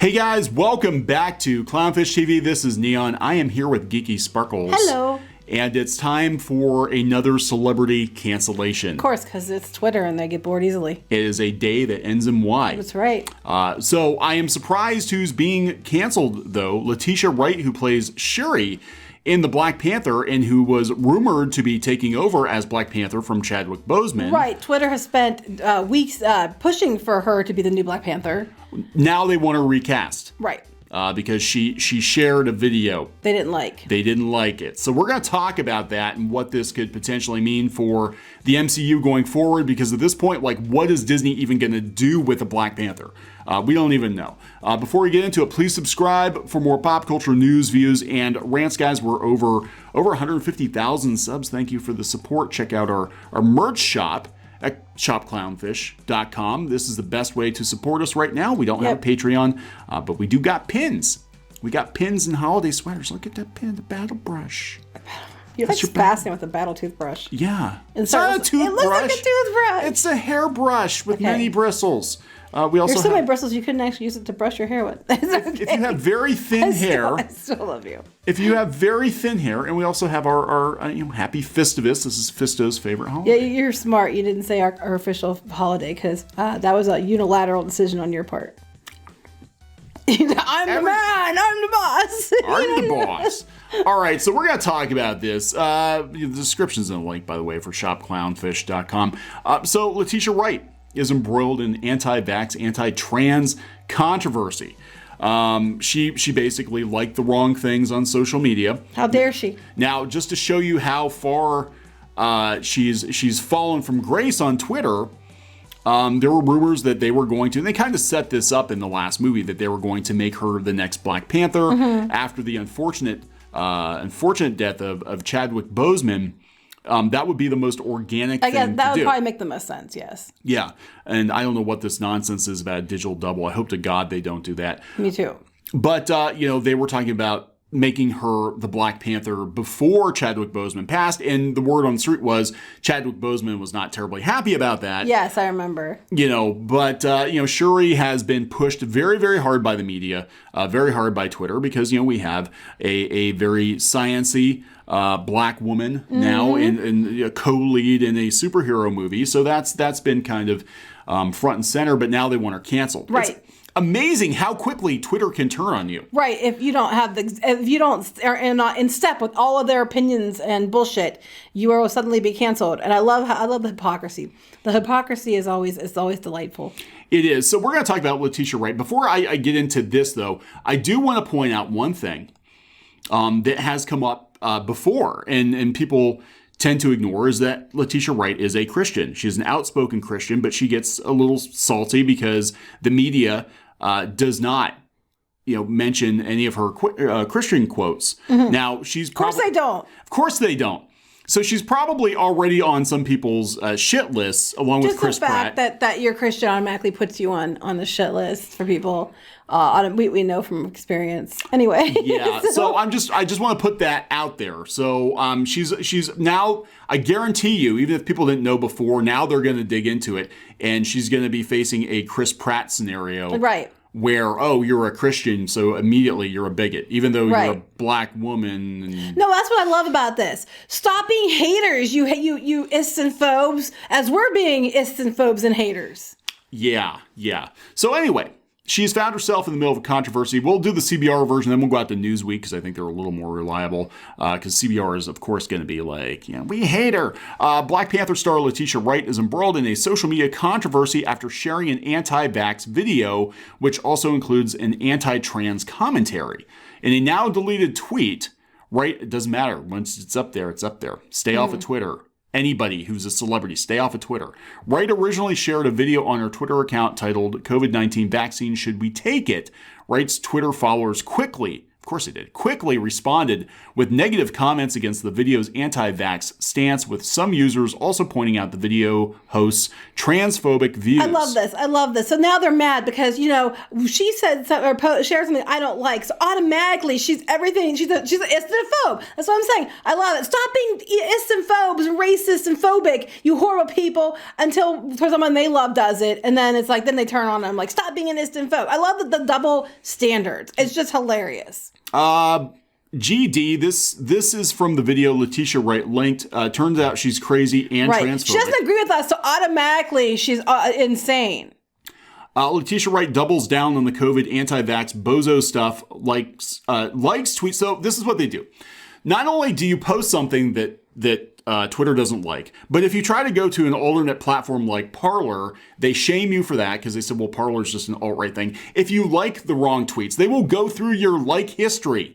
Hey guys, welcome back to Clownfish TV. This is Kneon. I am here with Geeky Sparkles. Hello. And it's time for another celebrity cancellation. Of course, because it's Twitter and they get bored easily. It is a day that ends in Y. That's right. So I am surprised who's being canceled, though. Letitia Wright, who plays Shuri in the Black Panther and who was rumored to be taking over as Black Panther from Chadwick Boseman. Right. Twitter has spent weeks pushing for her to be the new Black Panther. Now they want to recast. Right. Because she shared a video. They didn't like. They didn't like it. So we're going to talk about that and what this could potentially mean for the MCU going forward, because at this point, like, what is Disney even going to do with the Black Panther? We don't even know. Before we get into it, please subscribe for more pop culture news, views, and rants, guys. We're over 150,000 subs. Thank you for the support. Check out our merch shop at shopclownfish.com. This is the best way to support us right now. We don't have a Patreon, but we do got pins. We got pins and holiday sweaters. Look at that pin, the battle brush. You're like fasting with a battle toothbrush. Yeah. It's not a toothbrush. It looks like a toothbrush. It's a hairbrush with many bristles. We also There's so many bristles you couldn't actually use it to brush your hair with. If you have very thin hair, I still love you. If you have very thin hair, and we also have our Happy Festivus. This is Fisto's favorite holiday. Yeah, you're smart. You didn't say our official holiday because that was a unilateral decision on your part. I'm the man. I'm the boss. I'm the boss. All right, so we're going to talk about this. The description's in the link, by the way, for shopclownfish.com. So Letitia Wright is embroiled in anti-vax, anti-trans controversy. She basically liked the wrong things on social media. How dare she? Now, just to show you how far she's fallen from grace on Twitter, there were rumors that they were going to, and they kind of set this up in the last movie, that they were going to make her the next Black Panther after the unfortunate death of Chadwick Boseman. That would be the most organic thing to do. That would probably make the most sense, yes. Yeah, and I don't know what this nonsense is about a digital double. I hope to God they don't do that. Me too. But, they were talking about making her the Black Panther before Chadwick Boseman passed, and the word on the street was Chadwick Boseman was not terribly happy about that. Yes, I remember. But Shuri has been pushed very, very hard by the media, very hard by Twitter, because, we have a very science-y Black woman now in a co-lead in a superhero movie. So that's been kind of front and center, but now they want her canceled. Right. It's amazing how quickly Twitter can turn on you. Right. If you are not in step with all of their opinions and bullshit, you will suddenly be canceled. And I love the hypocrisy. The hypocrisy is always delightful. It is. So we're going to talk about Letitia Wright. Before I get into this, though, I do want to point out one thing that has come up before, and people tend to ignore, is that Letitia Wright is a Christian. She's an outspoken Christian, but she gets a little salty because the media does not, mention any of her Christian quotes. Now, she's probably... Of course they don't. So she's probably already on some people's shit lists, along with Chris Pratt. Just the fact that you're Christian automatically puts you on the shit list for people. We know from experience. Anyway. Yeah. So I just want to put that out there. So she's now, I guarantee you, even if people didn't know before, now they're going to dig into it, and she's going to be facing a Chris Pratt scenario. Right. Where, you're a Christian, so immediately you're a bigot, even though you're a Black woman. No, that's what I love about this. Stop being haters, you ists and phobes, as we're being ists and phobes and haters. Yeah. So anyway, she's found herself in the middle of a controversy. We'll do the CBR version, then we'll go out to Newsweek, because I think they're a little more reliable, because CBR is, of course, going to be like, we hate her. Black Panther star Letitia Wright is embroiled in a social media controversy after sharing an anti-vax video, which also includes an anti-trans commentary. In a now deleted tweet, Wright, it doesn't matter. Once it's up there, it's up there. Stay off of Twitter. Anybody who's a celebrity, stay off of Twitter. Wright originally shared a video on her Twitter account titled COVID-19 Vaccine, Should We Take It? Wright's Twitter followers quickly course they did, quickly responded with negative comments against the video's anti-vax stance, with some users also pointing out the video host's transphobic views. I love this. So now they're mad because, she said something or shared something I don't like. So automatically she's everything. She's an istinophobe. That's what I'm saying. I love it. Stop being istinphobes and racist and phobic, you horrible people, until someone they love does it. And then it's like, then they turn on them like, stop being an istinphobe. I love the double standards. It's just hilarious. GD, this is from the video Letitia Wright linked. Turns out she's crazy and transphobic. She doesn't agree with us, so automatically she's insane. Letitia Wright doubles down on the COVID anti-vax bozo stuff, likes tweets. So this is what they do. Not only do you post something that Twitter doesn't like, but if you try to go to an alternate platform like Parler, they shame you for that because they said, well, Parler's just an alt-right thing. If you like the wrong tweets, they will go through your like history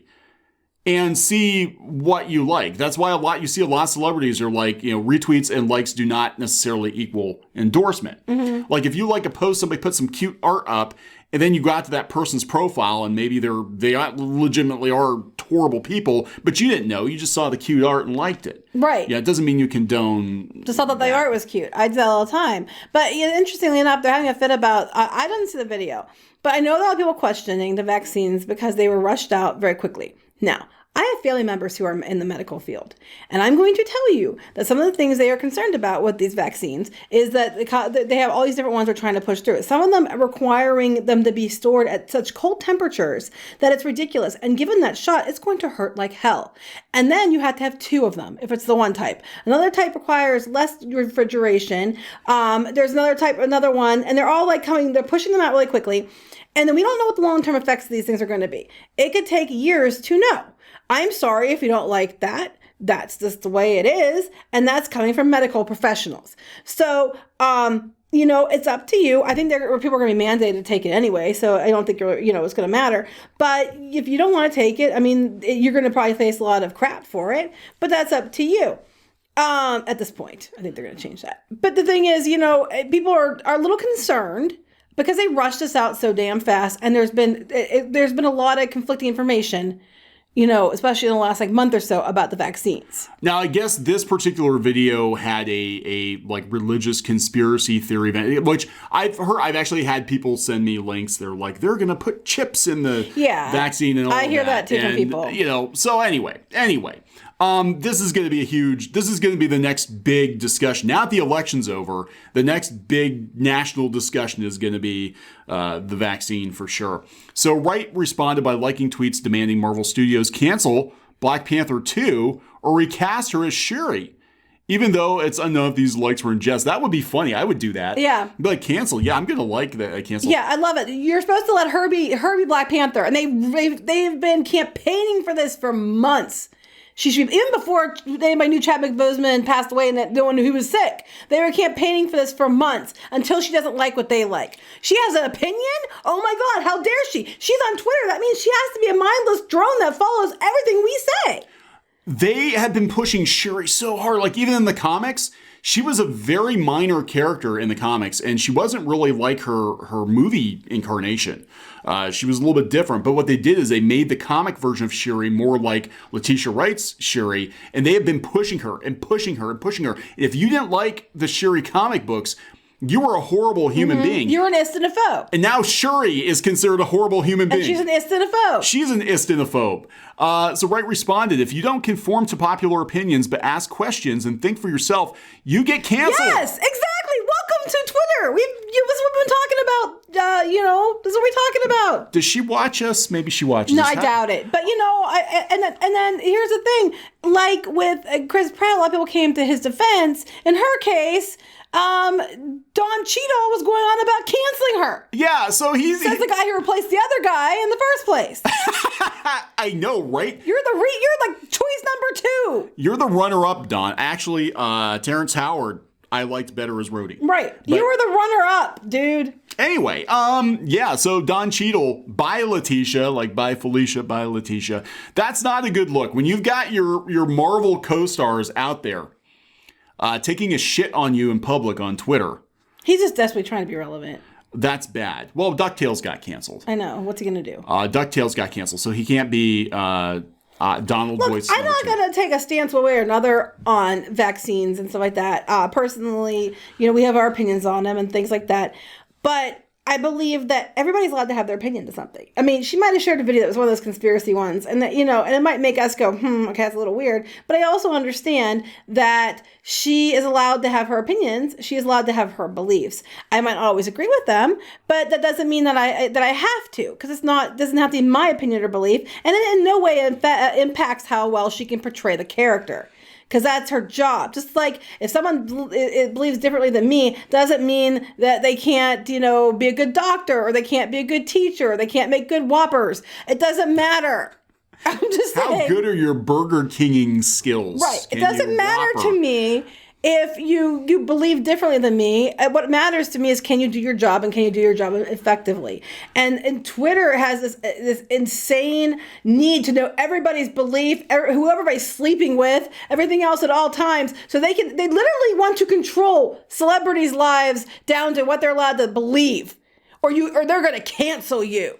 and see what you like. That's why you see a lot of celebrities are like, retweets and likes do not necessarily equal endorsement. Mm-hmm. Like if you like a post, somebody put some cute art up, and then you got to that person's profile and maybe they legitimately are horrible people, but you didn't know. You just saw the cute art and liked it. Right. Yeah, it doesn't mean you condone. Just thought that the art was cute. I do that all the time. But interestingly enough, they're having a fit about, I didn't see the video, but I know there are a lot of people questioning the vaccines because they were rushed out very quickly. Now, I have family members who are in the medical field, and I'm going to tell you that some of the things they are concerned about with these vaccines is that they have all these different ones they're trying to push through. Some of them requiring them to be stored at such cold temperatures that it's ridiculous. And given that shot, it's going to hurt like hell. And then you have to have 2 of them if it's the one type. Another type requires less refrigeration. There's another one, and they're all they're pushing them out really quickly. And then we don't know what the long-term effects of these things are going to be. It could take years to know. I'm sorry if you don't like that. That's just the way it is. And that's coming from medical professionals. So, it's up to you. I think people are going to be mandated to take it anyway. So I don't think, it's going to matter. But if you don't want to take it, you're going to probably face a lot of crap for it. But that's up to you. At this point, I think they're going to change that. But the thing is, people are a little concerned because they rushed us out so damn fast. And there's been a lot of conflicting information, especially in the last month or so about the vaccines. Now, I guess this particular video had a religious conspiracy theory event, which I've actually had people send me links. They're like, they're going to put chips in the vaccine and all that. I hear that too from people. So anyway, this is going to be the next big discussion. Now that the election's over, the next big national discussion is going to be the vaccine for sure. So Wright responded by liking tweets demanding Marvel Studios cancel Black Panther 2 or recast her as Shuri. Even though it's unknown if these likes were in jest. That would be funny. I would do that. Yeah. Be like, cancel. Yeah, I'm going to like that. Cancel. Yeah, I love it. You're supposed to let her be Black Panther. And they've been campaigning for this for months. She should be, even before anybody knew Chadwick Boseman passed away and that no one knew he was sick. They were campaigning for this for months until she doesn't like what they like. She has an opinion? Oh my God, how dare she? She's on Twitter. That means she has to be a mindless drone that follows everything we say. They had been pushing Shuri so hard. Even in the comics, she was a very minor character in the comics, and she wasn't really like her movie incarnation. She was a little bit different, but what they did is they made the comic version of Shuri more like Letitia Wright's Shuri, and they have been pushing her and pushing her and pushing her. If you didn't like the Shuri comic books, you were a horrible human being. You're an istinophobe. And now Shuri is considered a horrible human being. And she's an istinophobe. She's an istinophobe. So Wright responded, if you don't conform to popular opinions but ask questions and think for yourself, you get canceled. Yes, exactly. Welcome to Twitter. This is what we've been talking about. This is what we're talking about. Does she watch us? Maybe she watches us. No, I doubt it. But, and then here's the thing. Like with Chris Pratt, a lot of people came to his defense. In her case, Don Cheadle was going on about canceling her. Yeah, so he's the guy who replaced the other guy in the first place. I know, right? You're choice number 2. You're the runner-up, Don. Actually, Terrence Howard, I liked better as Rhodey. Right. But you were the runner-up, dude. Anyway, so Don Cheadle by Letitia, by Felicia, by Letitia. That's not a good look. When you've got your Marvel co-stars out there taking a shit on you in public on Twitter. He's just desperately trying to be relevant. That's bad. Well, DuckTales got canceled. I know. What's he going to do? DuckTales got canceled, so he can't be Donald voice. I'm not going to take a stance one way or another on vaccines and stuff like that. Personally, we have our opinions on them and things like that. But I believe that everybody's allowed to have their opinion to something. I mean, she might have shared a video that was one of those conspiracy ones, and that, and it might make us go, okay, that's a little weird. But I also understand that she is allowed to have her opinions. She is allowed to have her beliefs. I might not always agree with them, but that doesn't mean that I have to, because doesn't have to be my opinion or belief, and it in no way impacts how well she can portray the character. Because that's her job. Just like if someone believes differently than me, doesn't mean that they can't, be a good doctor, or they can't be a good teacher, or they can't make good Whoppers. It doesn't matter. I'm just saying. How good are your Burger Kinging skills? Right. It doesn't matter to me if you believe differently than me. What matters to me is, can you do your job, and can you do your job effectively? And Twitter has this insane need to know everybody's belief, who everybody's sleeping with, everything else at all times. So they literally want to control celebrities' lives down to what they're allowed to believe, or they're going to cancel you.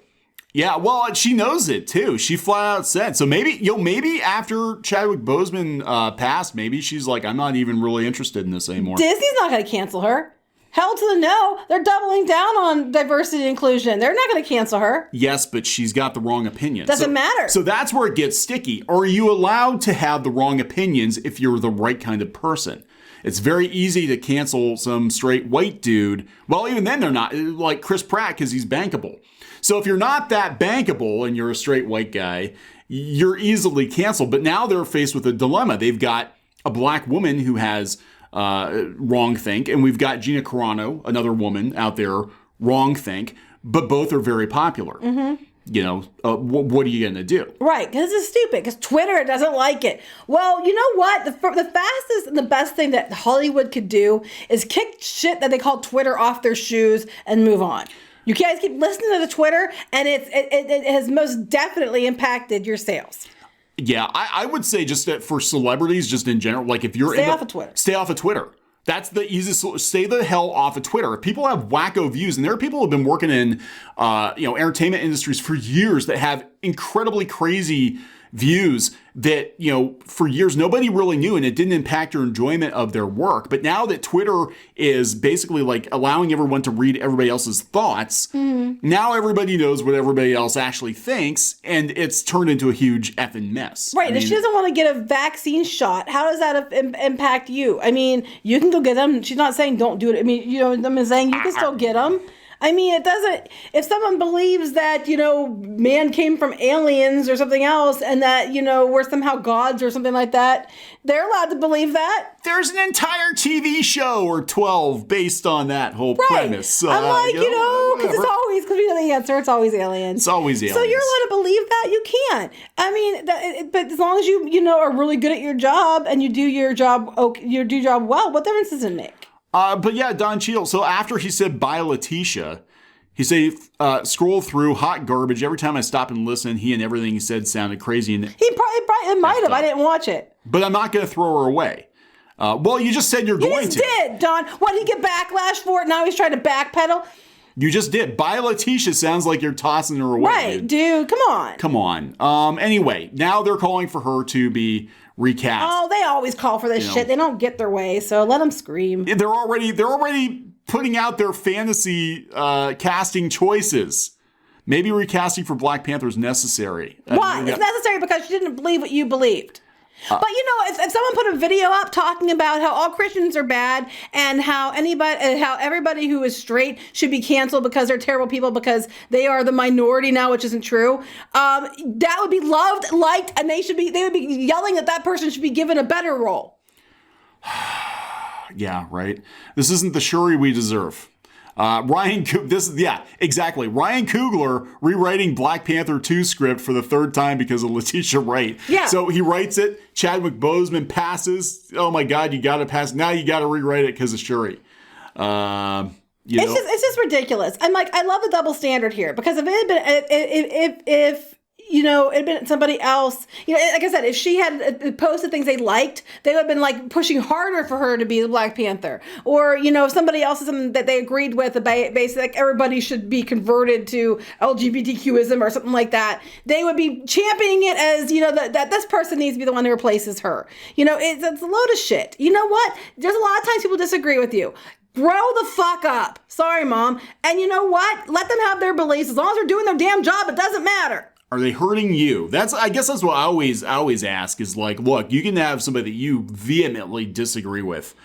Yeah, well, she knows it too. She flat out said. So maybe after Chadwick Boseman passed, maybe she's like, I'm not even really interested in this anymore. Disney's not going to cancel her. Hell to the no. They're doubling down on diversity and inclusion. They're not going to cancel her. Yes, but she's got the wrong opinion. Doesn't matter. So that's where it gets sticky. Are you allowed to have the wrong opinions if you're the right kind of person? It's very easy to cancel some straight white dude. Well, even then they're not, like Chris Pratt, because he's bankable. So if you're not that bankable and you're a straight white guy, you're easily canceled. But now they're faced with a dilemma. They've got a black woman who has wrong think, and we've got Gina Carano, another woman out there, wrong think, but both are very popular. Mm-hmm. What are you going to do? Right, because it's stupid, because Twitter doesn't like it. Well, you know what? The fastest and the best thing that Hollywood could do is kick shit that they call Twitter off their shoes and move on. You guys keep listening to the Twitter, and it has most definitely impacted your sales. Yeah, I would say just that for celebrities, just in general, like if you're stay off of Twitter. Stay off of Twitter. That's the easiest. Stay the hell off of Twitter. If people have wacko views, and there are people who have been working in entertainment industries for years that have incredibly crazy views that, for years nobody really knew, and it didn't impact your enjoyment of their work. But now that Twitter is basically like allowing everyone to read everybody else's thoughts, now everybody knows what everybody else actually thinks, and it's turned into a huge effing mess. Right. If she doesn't want to get a vaccine shot, how does that impact you? I mean, you can go get them. She's not saying don't do it. I mean, I'm saying you can still get them. I mean, it doesn't, if someone believes that, man came from aliens or something else, and that, we're somehow gods or something like that, they're allowed to believe that. There's an entire TV show or 12 based on that whole premise. I'm like, because because we know the answer, it's always aliens. It's always aliens. So you're allowed to believe that? You can. I mean, but as long as you, are really good at your job and you do your job, well, what difference does it make? But yeah, Don Cheadle. So after he said bye Letitia, he said, scroll through hot garbage. Every time I stop and listen, he and everything he said sounded crazy. And he probably might have. I didn't watch it. But I'm not going to throw her away. Well, you just said you're going to. You just did, Don. What, did he get backlash for it? Now he's trying to backpedal? You just did. Bye Letitia sounds like you're tossing her away. Right, dude. Come on. Come on. Anyway, now they're calling for her to be recast. Oh, they always call for this shit. They don't get their way, so let them scream. They're already putting out their fantasy casting choices. Maybe recasting for Black Panther is necessary. Why? It's necessary because she didn't believe what you believed. But if someone put a video up talking about how all Christians are bad and how everybody who is straight should be canceled because they're terrible people because they are the minority now, which isn't true, that would be loved, liked, and they would be yelling that person should be given a better role. Yeah, right. This isn't the Shuri we deserve. Ryan Coogler rewriting Black Panther 2 script for the third time because of Letitia Wright. Yeah. So he writes it. Chadwick Boseman passes. Oh my God, you got to pass. Now you got to rewrite it because of Shuri. It's just ridiculous. I'm like, I love the double standard here because if it had been, if it'd been somebody else, like I said, if she had posted things they liked, they would have been like pushing harder for her to be the Black Panther. Or, if somebody else is something that they agreed with, basically like everybody should be converted to LGBTQism or something like that, they would be championing it as, that this person needs to be the one who replaces her. It's a load of shit. You know what? There's a lot of times people disagree with you. Grow the fuck up. Sorry, Mom. And you know what? Let them have their beliefs. As long as they're doing their damn job, it doesn't matter. Are they hurting you? I guess that's what I always ask is like, look, you can have somebody that you vehemently disagree with.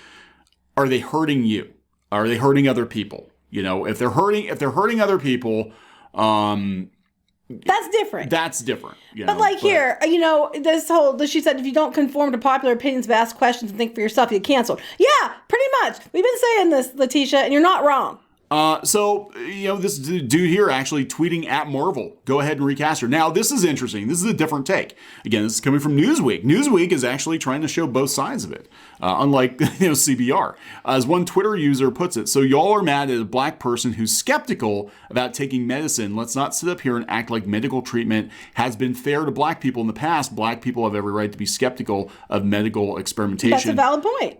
Are they hurting you? Are they hurting other people? If they're hurting other people, that's different. That's different. Here, she said, if you don't conform to popular opinions, but ask questions and think for yourself, you get canceled. Yeah, pretty much. We've been saying this, Letitia, and you're not wrong. This dude here actually tweeting at Marvel. Go ahead and recast her. Now, this is interesting. This is a different take. Again, this is coming from Newsweek. Newsweek is actually trying to show both sides of it, unlike CBR. As one Twitter user puts it, so y'all are mad at a Black person who's skeptical about taking medicine. Let's not sit up here and act like medical treatment has been fair to Black people in the past. Black people have every right to be skeptical of medical experimentation. That's a valid point.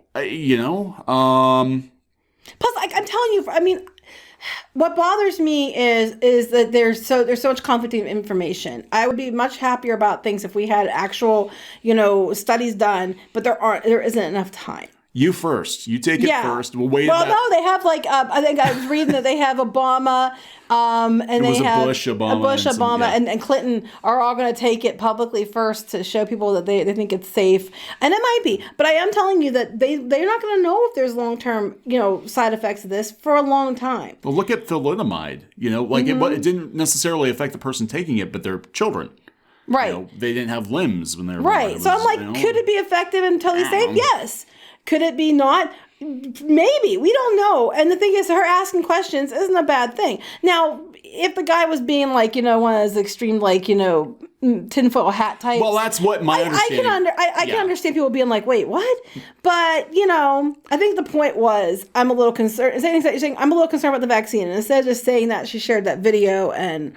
Plus, I'm telling you, what bothers me is that there's so much conflicting information. I would be much happier about things if we had actual, studies done, but there isn't enough time. You first. You take it first. We'll wait. Well, no, they have I think I was reading that they have Obama, and they have Bush, Obama, and Clinton are all going to take it publicly first to show people that they think it's safe, and it might be. But I am telling you that they're not going to know if there's long-term side effects of this for a long time. Well, look at thalidomide. It didn't necessarily affect the person taking it, but their children. Right. They didn't have limbs when they were right. So I'm like, could it be effective and totally safe? Yes. Could it be not? Maybe. We don't know. And the thing is, her asking questions isn't a bad thing. Now, if the guy was being one of those extreme, tinfoil hat types. Well, that's what my understanding. I can understand people being like, wait, what? But, I think the point was, I'm a little concerned. Saying, I'm a little concerned about the vaccine. And instead of just saying that, she shared that video and...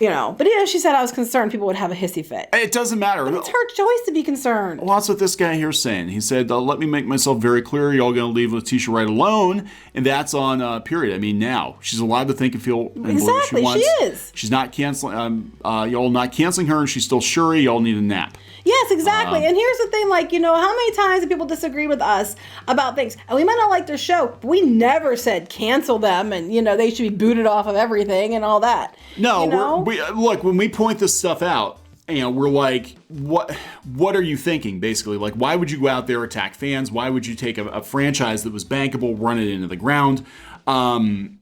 But she said I was concerned people would have a hissy fit. It doesn't matter. But it's her choice to be concerned. Well, that's what this guy here's saying. He said, let me make myself very clear. Y'all going to leave Letitia Wright alone. And that's on period. Now. She's allowed to think and feel and believe what she wants. She is. She's not canceling. Y'all not canceling her and she's still Shuri. Y'all need a nap. Yes, exactly. And here's the thing, how many times do people disagree with us about things? And we might not like their show, but we never said cancel them and, they should be booted off of everything and all that. No, look, when we point this stuff out, we're like, what are you thinking, basically? Like, why would you go out there, attack fans? Why would you take a franchise that was bankable, run it into the ground? In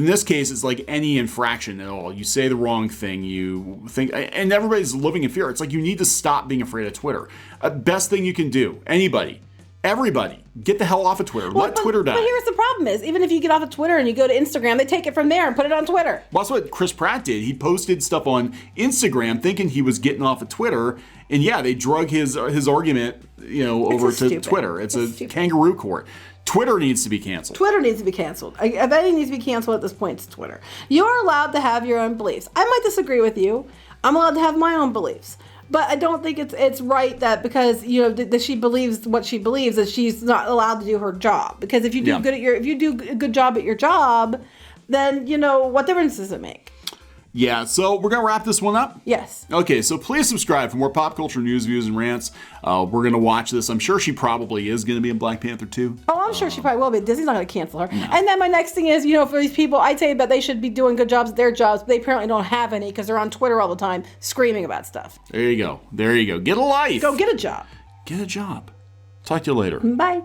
this case, it's like any infraction at all. You say the wrong thing, you think, and everybody's living in fear. It's like you need to stop being afraid of Twitter. Best thing you can do, everybody, get the hell off of Twitter. Let Twitter die. But here's the problem is, even if you get off of Twitter and you go to Instagram, they take it from there and put it on Twitter. Well, that's what Chris Pratt did. He posted stuff on Instagram thinking he was getting off of Twitter. And they drug his argument, over to Twitter. It's a kangaroo court. Twitter needs to be canceled. If anything needs to be canceled at this point, it's Twitter. You're allowed to have your own beliefs. I might disagree with you. I'm allowed to have my own beliefs. But I don't think it's right that because that she believes what she believes that she's not allowed to do her job. Because if you do if you do a good job at your job, then what difference does it make? Yeah, so we're going to wrap this one up? Yes. Okay, so please subscribe for more pop culture news, views, and rants. We're going to watch this. I'm sure she probably is going to be in Black Panther 2. Oh, I'm sure she probably will be. Disney's not going to cancel her. No. And then my next thing is, for these people, I'd say that they should be doing good jobs at their jobs, but they apparently don't have any because they're on Twitter all the time screaming about stuff. There you go. Get a life. Go get a job. Get a job. Talk to you later. Bye.